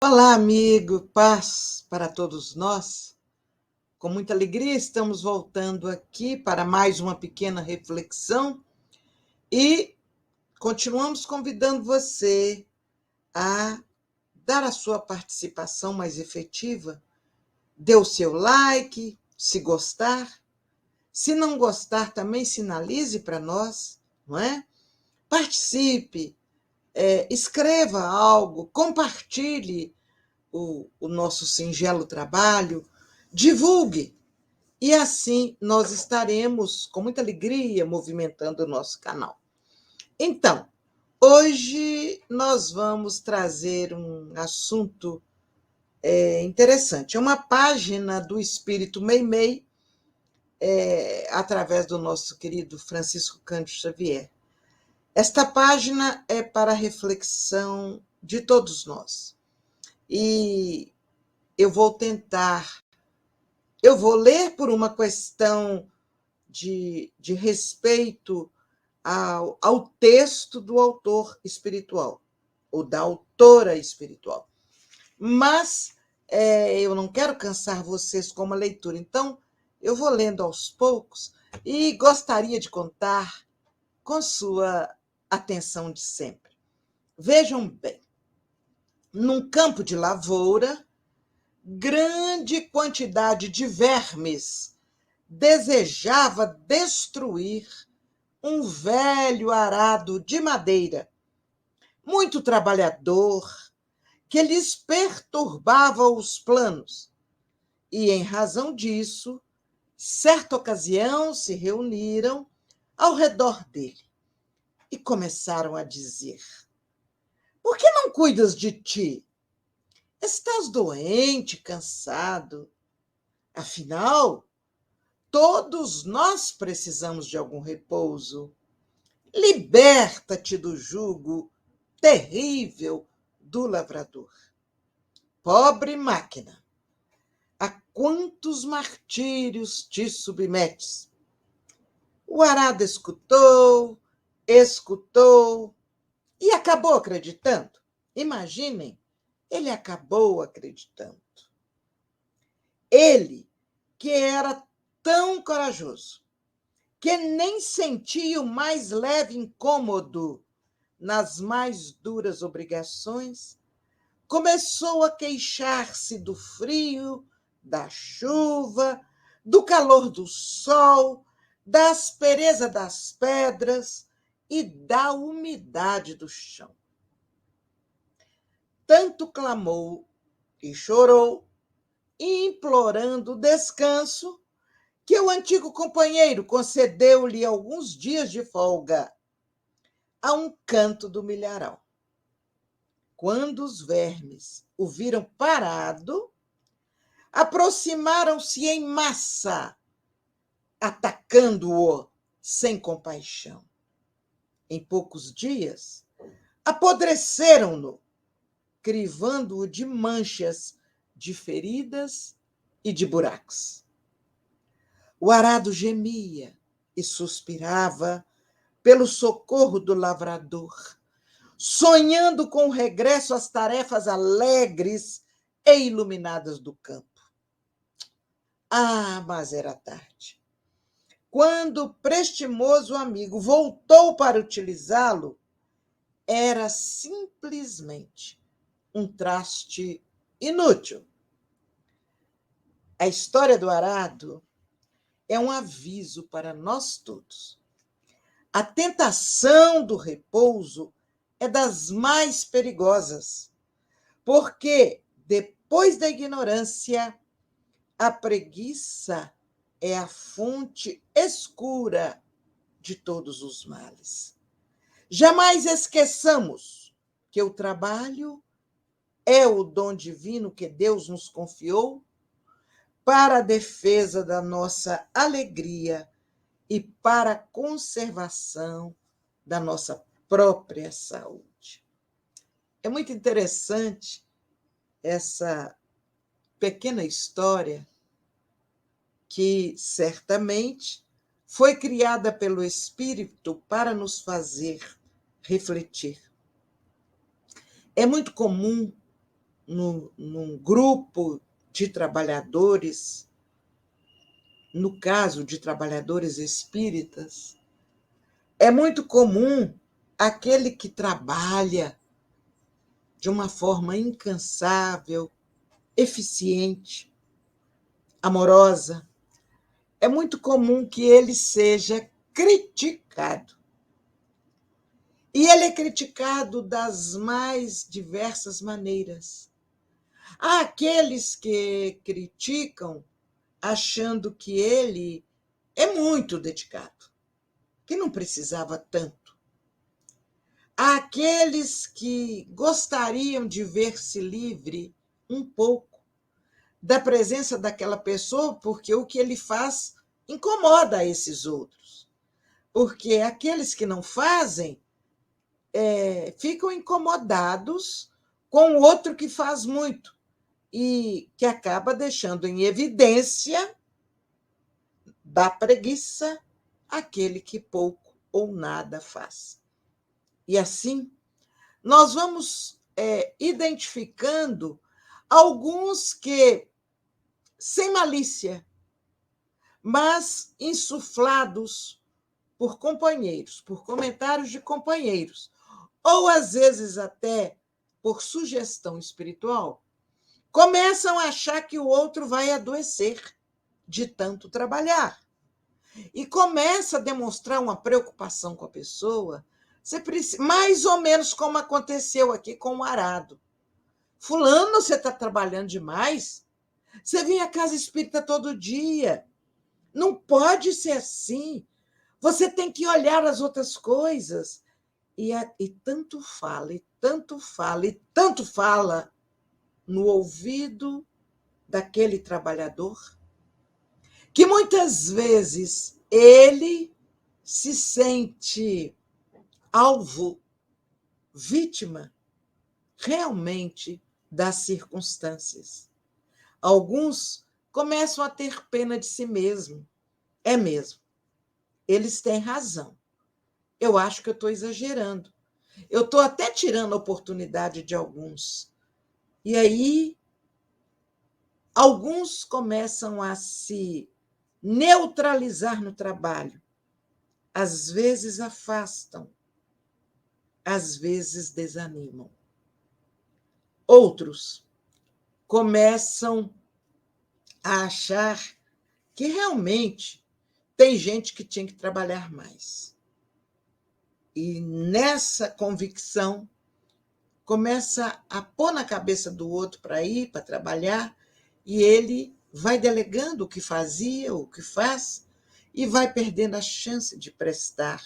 Olá, amigo, paz para todos nós. Com muita alegria, estamos voltando aqui para mais uma pequena reflexão e continuamos convidando você a dar a sua participação mais efetiva. Dê o seu like, se gostar. Se não gostar, também sinalize para nós, não é? Participe, escreva algo, compartilhe o nosso singelo trabalho, divulgue, e assim nós estaremos com muita alegria movimentando o nosso canal. Então, hoje nós vamos trazer um assunto interessante. É uma página do Espírito Meimei, através do nosso querido Francisco Cândido Xavier. Esta página é para a reflexão de todos nós. E eu vou ler por uma questão de respeito ao texto do autor espiritual, ou da autora espiritual. Mas eu não quero cansar vocês com uma leitura, então eu vou lendo aos poucos e gostaria de contar com sua atenção de sempre. Vejam bem, num campo de lavoura, grande quantidade de vermes desejava destruir um velho arado de madeira, muito trabalhador, que lhes perturbava os planos. E, em razão disso, certa ocasião se reuniram ao redor dele e começaram a dizer: por que não cuidas de ti? Estás doente, cansado. Afinal, todos nós precisamos de algum repouso. Liberta-te do jugo terrível do lavrador. Pobre máquina, a quantos martírios te submetes? O arado escutou, escutou e acabou acreditando. Imaginem, ele acabou acreditando. Ele, que era tão corajoso, que nem sentia o mais leve incômodo nas mais duras obrigações, começou a queixar-se do frio, da chuva, do calor do sol, da aspereza das pedras e da umidade do chão. Tanto clamou e chorou, implorando descanso, que o antigo companheiro concedeu-lhe alguns dias de folga a um canto do milharal. Quando os vermes o viram parado, aproximaram-se em massa, atacando-o sem compaixão. Em poucos dias, apodreceram-no, crivando-o de manchas, de feridas e de buracos. O arado gemia e suspirava pelo socorro do lavrador, sonhando com o regresso às tarefas alegres e iluminadas do campo. Ah, mas era tarde. Quando o prestimoso amigo voltou para utilizá-lo, era simplesmente um traste inútil. A história do arado é um aviso para nós todos. A tentação do repouso é das mais perigosas, porque depois da ignorância, a preguiça é a fonte escura de todos os males. Jamais esqueçamos que o trabalho é o dom divino que Deus nos confiou para a defesa da nossa alegria e para a conservação da nossa própria saúde. É muito interessante essa pequena história que certamente foi criada pelo Espírito para nos fazer refletir. É muito comum num grupo de trabalhadores, no caso de trabalhadores espíritas, é muito comum aquele que trabalha de uma forma incansável, eficiente, amorosa, é muito comum que ele seja criticado. E ele é criticado das mais diversas maneiras. Há aqueles que criticam achando que ele é muito dedicado, que não precisava tanto. Há aqueles que gostariam de ver-se livre um pouco da presença daquela pessoa, porque o que ele faz incomoda esses outros. Porque aqueles que não fazem ficam incomodados com o outro que faz muito e que acaba deixando em evidência da preguiça aquele que pouco ou nada faz. E assim, nós vamos identificando alguns que, sem malícia, mas insuflados por companheiros, por comentários de companheiros, ou às vezes até por sugestão espiritual, começam a achar que o outro vai adoecer de tanto trabalhar. E começa a demonstrar uma preocupação com a pessoa, mais ou menos como aconteceu aqui com o Arado. Fulano, você está trabalhando demais? Você vem à casa espírita todo dia. Não pode ser assim. Você tem que olhar as outras coisas. E tanto fala, e tanto fala, e tanto fala no ouvido daquele trabalhador, que muitas vezes ele se sente alvo, vítima, realmente das circunstâncias. Alguns começam a ter pena de si mesmo. É mesmo. Eles têm razão. Eu acho que eu estou exagerando. Eu estou até tirando a oportunidade de alguns. E aí, alguns começam a se neutralizar no trabalho. Às vezes afastam, às vezes desanimam. Outros começam a achar que realmente tem gente que tinha que trabalhar mais. E nessa convicção, começa a pôr na cabeça do outro para ir, para trabalhar, e ele vai delegando o que fazia, o que faz, e vai perdendo a chance de prestar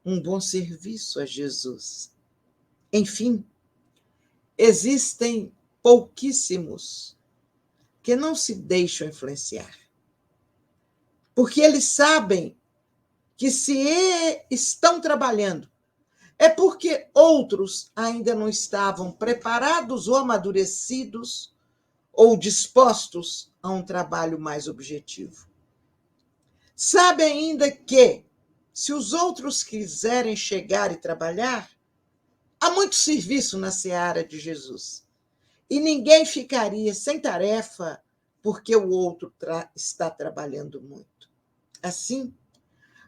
um bom serviço a Jesus. Enfim, existem pouquíssimos que não se deixam influenciar, porque eles sabem que se estão trabalhando é porque outros ainda não estavam preparados ou amadurecidos ou dispostos a um trabalho mais objetivo. Sabe ainda que, se os outros quiserem chegar e trabalhar, há muito serviço na seara de Jesus. E ninguém ficaria sem tarefa porque o outro está trabalhando muito. Assim,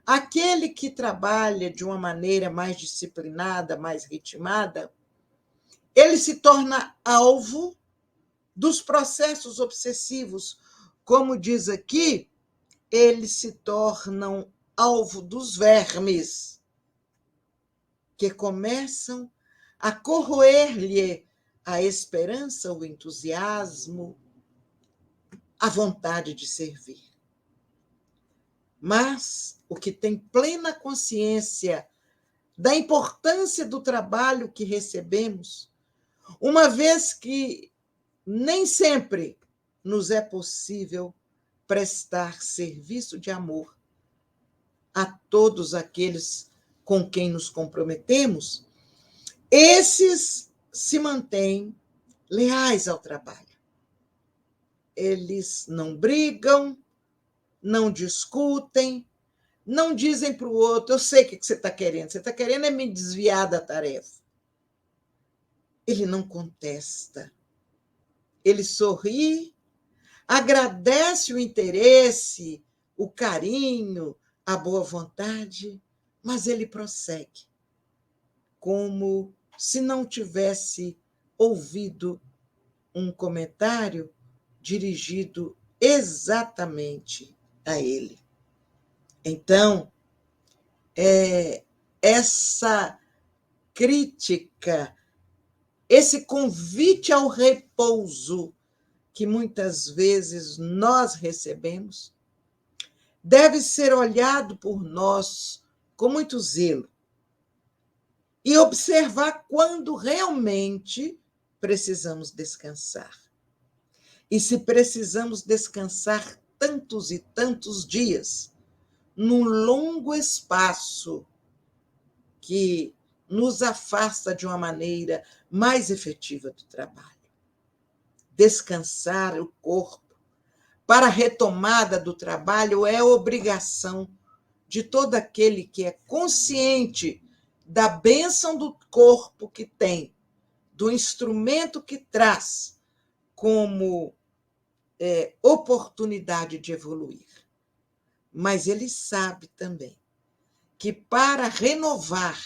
aquele que trabalha de uma maneira mais disciplinada, mais ritmada, ele se torna alvo dos processos obsessivos. Como diz aqui, eles se tornam alvo dos vermes, que começam a corroer-lhe a esperança, o entusiasmo, a vontade de servir. Mas o que tem plena consciência da importância do trabalho que recebemos, uma vez que nem sempre nos é possível prestar serviço de amor a todos aqueles com quem nos comprometemos, esses se mantêm leais ao trabalho. Eles não brigam, não discutem, não dizem para o outro, eu sei o que você está querendo é me desviar da tarefa. Ele não contesta, ele sorri, agradece o interesse, o carinho, a boa vontade, mas ele prossegue, como se não tivesse ouvido um comentário dirigido exatamente a ele. Então, essa crítica, esse convite ao repouso que muitas vezes nós recebemos, deve ser olhado por nós com muito zelo e observar quando realmente precisamos descansar. E se precisamos descansar tantos e tantos dias, num longo espaço que nos afasta de uma maneira mais efetiva do trabalho. Descansar o corpo para a retomada do trabalho é obrigação de todo aquele que é consciente da bênção do corpo que tem, do instrumento que traz como oportunidade de evoluir. Mas ele sabe também que para renovar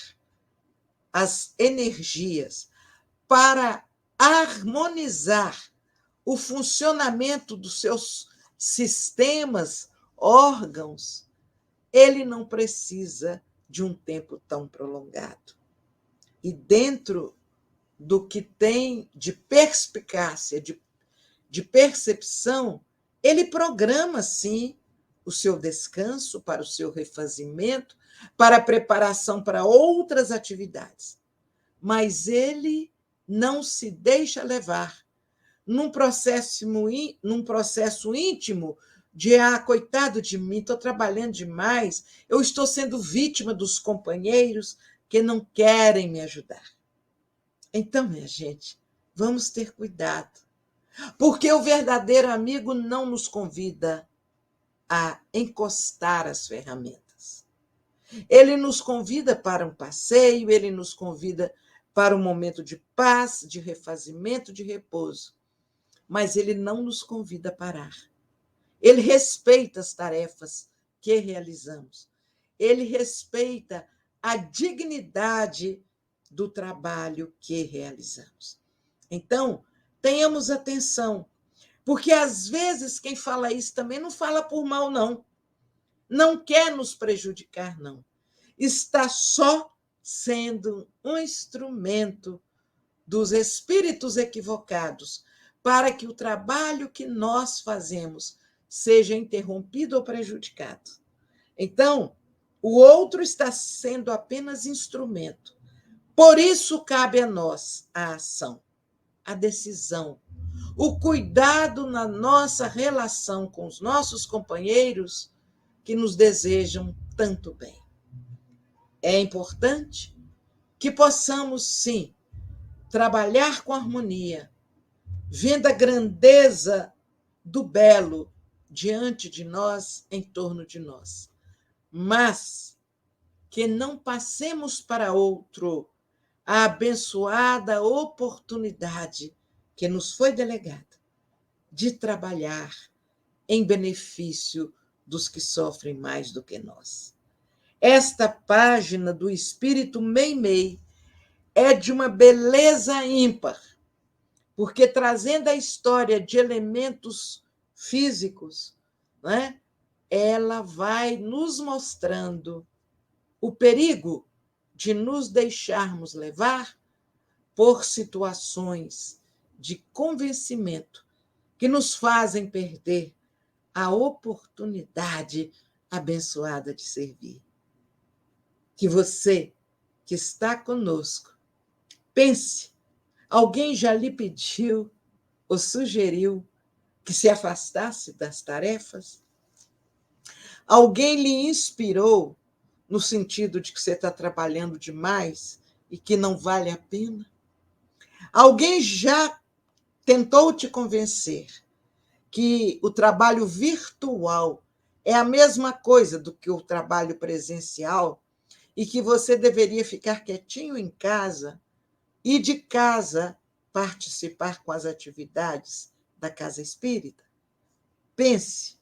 as energias, para harmonizar o funcionamento dos seus sistemas, órgãos, ele não precisa de um tempo tão prolongado. E dentro do que tem de perspicácia, de percepção, ele programa, sim, o seu descanso, para o seu refazimento, para a preparação para outras atividades. Mas ele não se deixa levar num processo íntimo de coitado de mim, estou trabalhando demais, eu estou sendo vítima dos companheiros que não querem me ajudar. Então, minha gente, vamos ter cuidado, porque o verdadeiro amigo não nos convida a encostar as ferramentas. Ele nos convida para um passeio, ele nos convida para um momento de paz, de refazimento, de repouso. Mas ele não nos convida a parar. Ele respeita as tarefas que realizamos. Ele respeita a dignidade do trabalho que realizamos. Então, tenhamos atenção, porque às vezes quem fala isso também não fala por mal, não. Não quer nos prejudicar, não. Está só sendo um instrumento dos espíritos equivocados para que o trabalho que nós fazemos seja interrompido ou prejudicado. Então, o outro está sendo apenas instrumento. Por isso cabe a nós a ação, a decisão, o cuidado na nossa relação com os nossos companheiros que nos desejam tanto bem. É importante que possamos, sim, trabalhar com harmonia, vendo a grandeza do belo diante de nós, em torno de nós, mas que não passemos para outro a abençoada oportunidade que nos foi delegada de trabalhar em benefício dos que sofrem mais do que nós. Esta página do Espírito Meimei é de uma beleza ímpar, porque trazendo a história de elementos físicos, né, ela vai nos mostrando o perigo de nos deixarmos levar por situações de convencimento que nos fazem perder a oportunidade abençoada de servir. Que você que está conosco pense, alguém já lhe pediu ou sugeriu que se afastasse das tarefas? Alguém lhe inspirou no sentido de que você está trabalhando demais e que não vale a pena? Alguém já tentou te convencer que o trabalho virtual é a mesma coisa do que o trabalho presencial e que você deveria ficar quietinho em casa e de casa participar com as atividades da Casa Espírita, pense,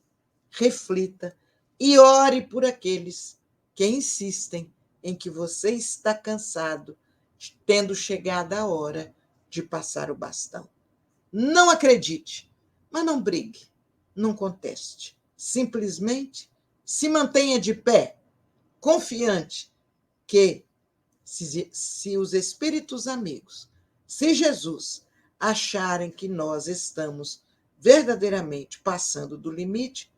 reflita e ore por aqueles que insistem em que você está cansado, tendo chegado a hora de passar o bastão. Não acredite, mas não brigue, não conteste. Simplesmente se mantenha de pé, confiante que, se os espíritos amigos, se Jesus acharem que nós estamos verdadeiramente passando do limite,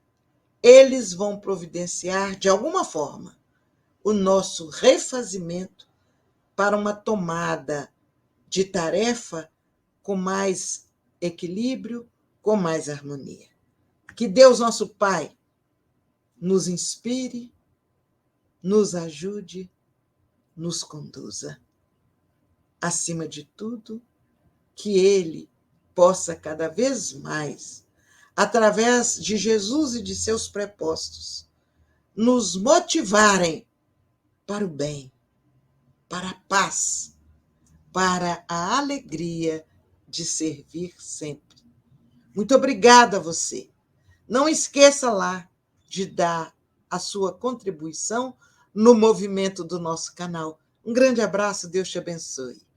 eles vão providenciar, de alguma forma, o nosso refazimento para uma tomada de tarefa com mais equilíbrio, com mais harmonia. Que Deus, nosso Pai, nos inspire, nos ajude, nos conduza. Acima de tudo, que Ele possa cada vez mais, através de Jesus e de seus prepostos, nos motivarem para o bem, para a paz, para a alegria de servir sempre. Muito obrigada a você. Não esqueça lá de dar a sua contribuição no movimento do nosso canal. Um grande abraço, Deus te abençoe.